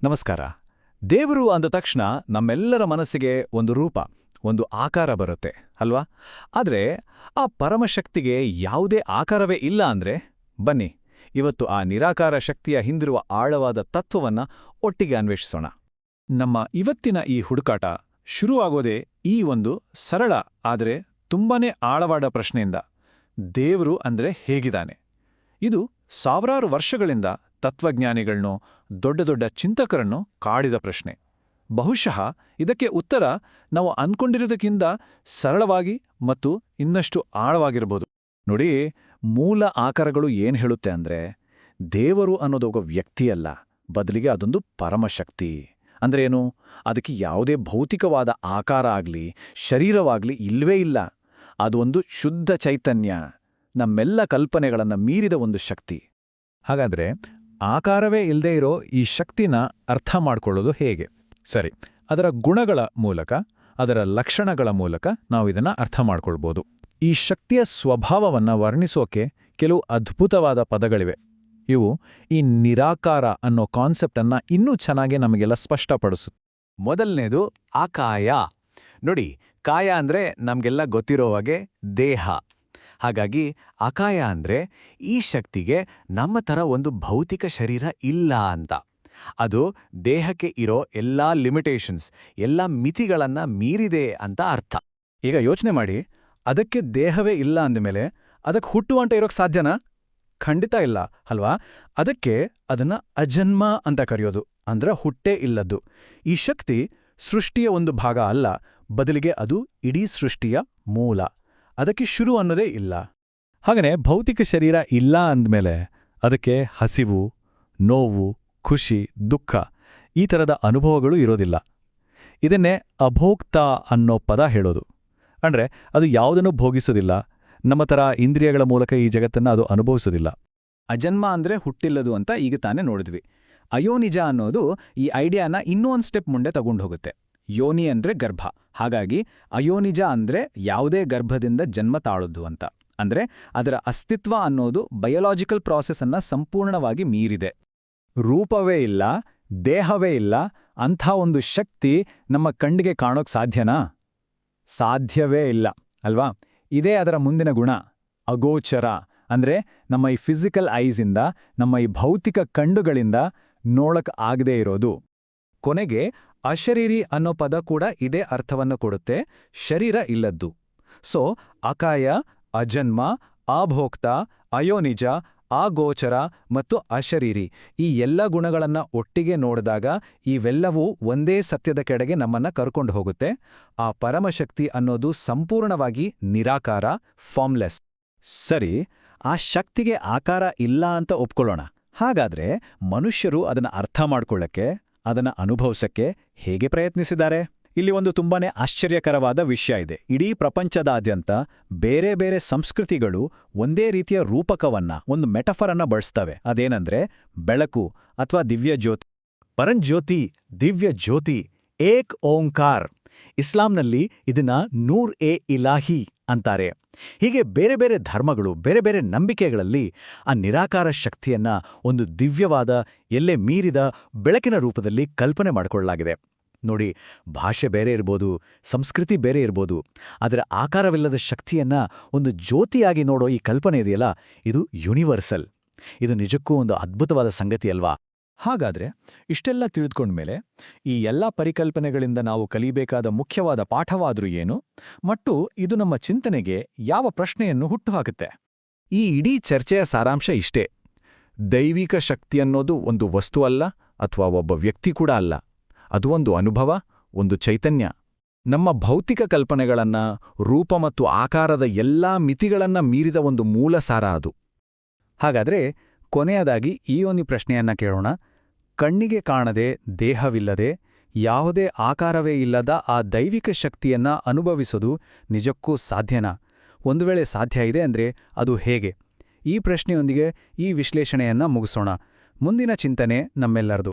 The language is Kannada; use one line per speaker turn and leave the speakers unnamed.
ನಮಸ್ಕಾರ. ದೇವರು ಅಂದ ತಕ್ಷಣ ನಮ್ಮೆಲ್ಲರ ಮನಸ್ಸಿಗೆ ಒಂದು ರೂಪ, ಒಂದು ಆಕಾರ ಬರುತ್ತೆ ಅಲ್ವಾ? ಆದರೆ ಆ ಪರಮಶಕ್ತಿಗೆ ಯಾವುದೇ ಆಕಾರವೇ ಇಲ್ಲ ಅಂದ್ರೆ ಬನ್ನಿ ಇವತ್ತು ಆ ನಿರಾಕಾರ ಶಕ್ತಿಯ ಹಿಂದಿರುವ ಆಳವಾದ ತತ್ವವನ್ನ ಒಟ್ಟಿಗೆ ಅನ್ವೇಷಿಸೋಣ. ನಮ್ಮ ಇವತ್ತಿನ ಈ ಹುಡುಕಾಟ ಶುರುವಾಗೋದೇ ಈ ಒಂದು ಸರಳ ಆದರೆ ತುಂಬಾನೇ ಆಳವಾದ ಪ್ರಶ್ನೆಯಿಂದ. ದೇವರು ಅಂದ್ರೆ ಹೇಗಿದ್ದಾನೆ? ಇದು ಸಾವಿರಾರು ವರ್ಷಗಳಿಂದ ತತ್ವಜ್ಞಾನಿಗಳನ್ನೋ ದೊಡ್ಡ ದೊಡ್ಡ ಚಿಂತಕರನ್ನು ಕಾಡಿದ ಪ್ರಶ್ನೆ. ಬಹುಶಃ ಇದಕ್ಕೆ ಉತ್ತರ ನಾವು ಅನ್ಕೊಂಡಿರೋದಕ್ಕಿಂತ ಸರಳವಾಗಿ ಮತ್ತು ಇನ್ನಷ್ಟು ಆಳವಾಗಿರ್ಬೋದು. ನೋಡಿ, ಮೂಲ ಆಕಾರಗಳು ಏನ್ ಹೇಳುತ್ತೆ ಅಂದ್ರೆ ದೇವರು ಅನ್ನೋದು ಒಬ್ಬ ವ್ಯಕ್ತಿಯಲ್ಲ, ಬದಲಿಗೆ ಅದೊಂದು ಪರಮಶಕ್ತಿ. ಅಂದ್ರೆ ಏನು? ಅದಕ್ಕೆ ಯಾವುದೇ ಭೌತಿಕವಾದ ಆಕಾರ ಆಗ್ಲಿ ಶರೀರವಾಗ್ಲಿ ಇಲ್ವೇ ಇಲ್ಲ. ಅದು ಒಂದು ಶುದ್ಧ ಚೈತನ್ಯ, ನಮ್ಮೆಲ್ಲ ಕಲ್ಪನೆಗಳನ್ನು ಮೀರಿದ ಒಂದು ಶಕ್ತಿ. ಹಾಗಾದ್ರೆ ಆಕಾರವೇ ಇಲ್ಲದೆ ಇರೋ ಈ ಶಕ್ತಿನ ಅರ್ಥ ಮಾಡ್ಕೊಳ್ಳೋದು ಹೇಗೆ? ಸರಿ, ಅದರ ಗುಣಗಳ ಮೂಲಕ, ಅದರ ಲಕ್ಷಣಗಳ ಮೂಲಕ ನಾವು ಇದನ್ನ ಅರ್ಥ ಮಾಡ್ಕೊಳ್ಬೋದು. ಈ ಶಕ್ತಿಯ ಸ್ವಭಾವವನ್ನ ವರ್ಣಿಸೋಕೆ ಕೆಲವು ಅದ್ಭುತವಾದ ಪದಗಳಿವೆ. ಇವು ಈ ನಿರಾಕಾರ ಅನ್ನೋ ಕಾನ್ಸೆಪ್ಟನ್ನ ಇನ್ನೂ ಚೆನ್ನಾಗಿ ನಮಗೆಲ್ಲ ಸ್ಪಷ್ಟಪಡಿಸುತ್ತೆ. ಮೊದಲನೇದು ಆಕಾಯ. ನೋಡಿ, ಕಾಯ ಅಂದ್ರೆ ನಮಗೆಲ್ಲ ಗೊತ್ತಿರೋ ಹಾಗೆ ದೇಹ. ಹಾಗಾಗಿ ಅಕಾಯ ಅಂದ್ರೆ ಈ ಶಕ್ತಿಗೆ ನಮ್ಮ ಥರ ಒಂದು ಭೌತಿಕ ಶರೀರ ಇಲ್ಲ ಅಂತ. ಅದು ದೇಹಕ್ಕೆ ಇರೋ ಎಲ್ಲಾ ಲಿಮಿಟೇಷನ್ಸ್, ಎಲ್ಲ ಮಿತಿಗಳನ್ನ ಮೀರಿದೆ ಅಂತ ಅರ್ಥ. ಈಗ ಯೋಚನೆ ಮಾಡಿ, ಅದಕ್ಕೆ ದೇಹವೇ ಇಲ್ಲ ಅಂದಮೇಲೆ ಅದಕ್ಕೆ ಹುಟ್ಟುವಂಟ ಇರೋಕ್ಕೆ ಸಾಧ್ಯನಾ? ಖಂಡಿತ ಇಲ್ಲ ಅಲ್ವಾ? ಅದಕ್ಕೆ ಅದನ್ನ ಅಜನ್ಮ ಅಂತ ಕರೆಯೋದು, ಅಂದ್ರೆ ಹುಟ್ಟೇ ಇಲ್ಲದ್ದು. ಈ ಶಕ್ತಿ ಸೃಷ್ಟಿಯ ಒಂದು ಭಾಗ ಅಲ್ಲ, ಬದಲಿಗೆ ಅದು ಇಡೀ ಸೃಷ್ಟಿಯ ಮೂಲ. ಅದಕ್ಕೆ ಶುರು ಅನ್ನೋದೇ ಇಲ್ಲ. ಹಾಗನೆ ಭೌತಿಕ ಶರೀರ ಇಲ್ಲ ಅಂದಮೇಲೆ ಅದಕ್ಕೆ ಹಸಿವು, ನೋವು, ಖುಷಿ, ದುಃಖ ಈ ಥರದ ಅನುಭವಗಳು ಇರೋದಿಲ್ಲ. ಇದನ್ನೇ ಅಭೋಕ್ತ ಅನ್ನೋ ಪದ ಹೇಳೋದು. ಅಂದ್ರೆ ಅದು ಯಾವುದನ್ನು ಭೋಗಿಸೋದಿಲ್ಲ, ನಮ್ಮ ಥರ ಇಂದ್ರಿಯಗಳ ಮೂಲಕ ಈ ಜಗತ್ತನ್ನು ಅದು ಅನುಭವಿಸೋದಿಲ್ಲ. ಅಜನ್ಮ ಅಂದ್ರೆ ಹುಟ್ಟಿಲ್ಲದು ಅಂತ ಈಗ ತಾನೇ ನೋಡಿದ್ವಿ. ಅಯೋನಿಜ ಅನ್ನೋದು ಈ ಐಡಿಯಾನ ಇನ್ನೂ ಒಂದು ಸ್ಟೆಪ್ ಮುಂದೆ ತಗೊಂಡು ಹೋಗುತ್ತೆ. ಯೋನಿ ಅಂದ್ರೆ ಗರ್ಭ, ಹಾಗಾಗಿ ಅಯೋನಿಜ ಅಂದ್ರೆ ಯಾವುದೇ ಗರ್ಭದಿಂದ ಜನ್ಮ ತಾಳೋದು ಅಂತ. ಅಂದ್ರೆ ಅದರ ಅಸ್ತಿತ್ವ ಅನ್ನೋದು ಬಯೋಲಾಜಿಕಲ್ ಪ್ರಾಸೆಸ್ ಅನ್ನ ಸಂಪೂರ್ಣವಾಗಿ ಮೀರಿದೆ. ರೂಪವೇ ಇಲ್ಲ, ದೇಹವೇ ಇಲ್ಲ ಅಂಥ ಒಂದು ಶಕ್ತಿ ನಮ್ಮ ಕಣ್ಣಿಗೆ ಕಾಣೋಕ್ ಸಾಧ್ಯನಾ? ಸಾಧ್ಯವೇ ಇಲ್ಲ ಅಲ್ವಾ? ಇದೇ ಅದರ ಮುಂದಿನ ಗುಣ, ಅಗೋಚರ. ಅಂದ್ರೆ ನಮ್ಮ ಈ ಫಿಸಿಕಲ್ ಐಸಿಂದ, ನಮ್ಮ ಈ ಭೌತಿಕ ಕಣ್ಣುಗಳಿಂದ ನೋಡಕ್ ಆಗದೇ ಇರೋದು. ಕೊನೆಗೆ ಅಶರೀರಿ ಅನ್ನೋ ಪದ ಕೂಡ ಇದೇ ಅರ್ಥವನ್ನು ಕೊಡುತ್ತೆ, ಶರೀರ ಇಲ್ಲದ್ದು. ಸೊ ಅಕಾಯ, ಅಜನ್ಮ, ಅಭೋಕ್ತ, ಅಯೋನಿಜ, ಅಗೋಚರ ಮತ್ತು ಅಶರೀರಿ ಈ ಎಲ್ಲ ಗುಣಗಳನ್ನ ಒಟ್ಟಿಗೆ ನೋಡಿದಾಗ ಇವೆಲ್ಲವೂ ಒಂದೇ ಸತ್ಯದ ಕಡೆಗೆ ನಮ್ಮನ್ನ ಕರ್ಕೊಂಡು ಹೋಗುತ್ತೆ. ಆ ಪರಮಶಕ್ತಿ ಅನ್ನೋದು ಸಂಪೂರ್ಣವಾಗಿ ನಿರಾಕಾರ, ಫಾರ್ಮ್ಲೆಸ್. ಸರಿ, ಆ ಶಕ್ತಿಗೆ ಆಕಾರ ಇಲ್ಲ ಅಂತ ಒಪ್ಕೊಳ್ಳೋಣ. ಹಾಗಾದ್ರೆ ಮನುಷ್ಯರು ಅದನ್ನ ಅರ್ಥ ಮಾಡ್ಕೊಳ್ಳಕ್ಕೆ, ಅದನ್ನ ಅನುಭವಿಸಕ್ಕೆ ಹೇಗೆ ಪ್ರಯತ್ನಿಸಿದ್ದಾರೆ? ಇಲ್ಲಿ ಒಂದು ತುಂಬಾನೇ ಆಶ್ಚರ್ಯಕರವಾದ ವಿಷಯ ಇದೆ. ಇಡೀ ಪ್ರಪಂಚದಾದ್ಯಂತ ಬೇರೆ ಬೇರೆ ಸಂಸ್ಕೃತಿಗಳು ಒಂದೇ ರೀತಿಯ ರೂಪಕವನ್ನ, ಒಂದು ಮೆಟಫರನ್ನ ಬಳಸ್ತವೆ. ಅದೇನಂದ್ರೆ ಬೆಳಕು ಅಥವಾ ದಿವ್ಯಜ್ಯೋತಿ. ಪರಂಜ್ಯೋತಿ, ದಿವ್ಯಜ್ಯೋತಿ, ಏಕ್ ಓಂಕಾರ್. ಇಸ್ಲಾಂನಲ್ಲಿ ಇದನ್ನ ನೂರ್-ಎ-ಇಲಾಹಿ ಅಂತಾರೆ. ಹೀಗೆ ಬೇರೆ ಬೇರೆ ಧರ್ಮಗಳು, ಬೇರೆ ಬೇರೆ ನಂಬಿಕೆಗಳಲ್ಲಿ ಆ ನಿರಾಕಾರ ಶಕ್ತಿಯನ್ನ ಒಂದು ದಿವ್ಯವಾದ, ಎಲ್ಲೇ ಮೀರಿದ ಬೆಳಕಿನ ರೂಪದಲ್ಲಿ ಕಲ್ಪನೆ ಮಾಡಿಕೊಳ್ಳಲಾಗಿದೆ. ನೋಡಿ, ಭಾಷೆ ಬೇರೆ ಇರ್ಬೋದು, ಸಂಸ್ಕೃತಿ ಬೇರೆ ಇರ್ಬೋದು, ಅದರ ಆಕಾರವಿಲ್ಲದ ಶಕ್ತಿಯನ್ನ ಒಂದು ಜ್ಯೋತಿಯಾಗಿ ನೋಡೋ ಈ ಕಲ್ಪನೆ ಇದೆಯಲ್ಲ, ಇದು ಯೂನಿವರ್ಸಲ್. ಇದು ನಿಜಕ್ಕೂ ಒಂದು ಅದ್ಭುತವಾದ ಸಂಗತಿ ಅಲ್ವಾ? ಹಾಗಾದ್ರೆ ಇಷ್ಟೆಲ್ಲ ತಿಳಿದುಕೊಂಡ್ಮೇಲೆ ಈ ಎಲ್ಲ ಪರಿಕಲ್ಪನೆಗಳಿಂದ ನಾವು ಕಲಿಬೇಕಾದ ಮುಖ್ಯವಾದ ಪಾಠವಾದ್ರೂ ಏನು, ಮತ್ತು ಇದು ನಮ್ಮ ಚಿಂತನೆಗೆ ಯಾವ ಪ್ರಶ್ನೆಯನ್ನು ಹುಟ್ಟುಹಾಕುತ್ತೆ? ಈ ಇಡೀ ಚರ್ಚೆಯ ಸಾರಾಂಶ ಇಷ್ಟೇ: ದೈವಿಕ ಶಕ್ತಿಯನ್ನೋದು ಒಂದು ವಸ್ತು ಅಲ್ಲ, ಅಥವಾ ಒಬ್ಬ ವ್ಯಕ್ತಿ ಕೂಡ ಅಲ್ಲ. ಅದು ಒಂದು ಅನುಭವ, ಒಂದು ಚೈತನ್ಯ. ನಮ್ಮ ಭೌತಿಕ ಕಲ್ಪನೆಗಳನ್ನ, ರೂಪ ಮತ್ತು ಆಕಾರದ ಎಲ್ಲಾ ಮಿತಿಗಳನ್ನ ಮೀರಿದ ಒಂದು ಮೂಲ ಸಾರ ಅದು. ಹಾಗಾದ್ರೆ ಕೊನೆಯದಾಗಿ ಈ ಒಂದು ಪ್ರಶ್ನೆಯನ್ನ ಕೇಳೋಣ: ಕಣ್ಣಿಗೆ ಕಾಣದೆ, ದೇಹವಿಲ್ಲದೆ, ಯಾವುದೇ ಆಕಾರವೇ ಇಲ್ಲದ ಆ ದೈವಿಕ ಶಕ್ತಿಯನ್ನ ಅನುಭವಿಸೋದು ನಿಜಕ್ಕೂ ಸಾಧ್ಯನಾ? ಒಂದು ವೇಳೆ ಸಾಧ್ಯ ಇದೆ ಅಂದ್ರೆ ಅದು ಹೇಗೆ? ಈ ಪ್ರಶ್ನೆಯೊಂದಿಗೆ ಈ ವಿಶ್ಲೇಷಣೆಯನ್ನ ಮುಗಿಸೋಣ. ಮುಂದಿನ ಚಿಂತನೆ ನಮ್ಮೆಲ್ಲರದು.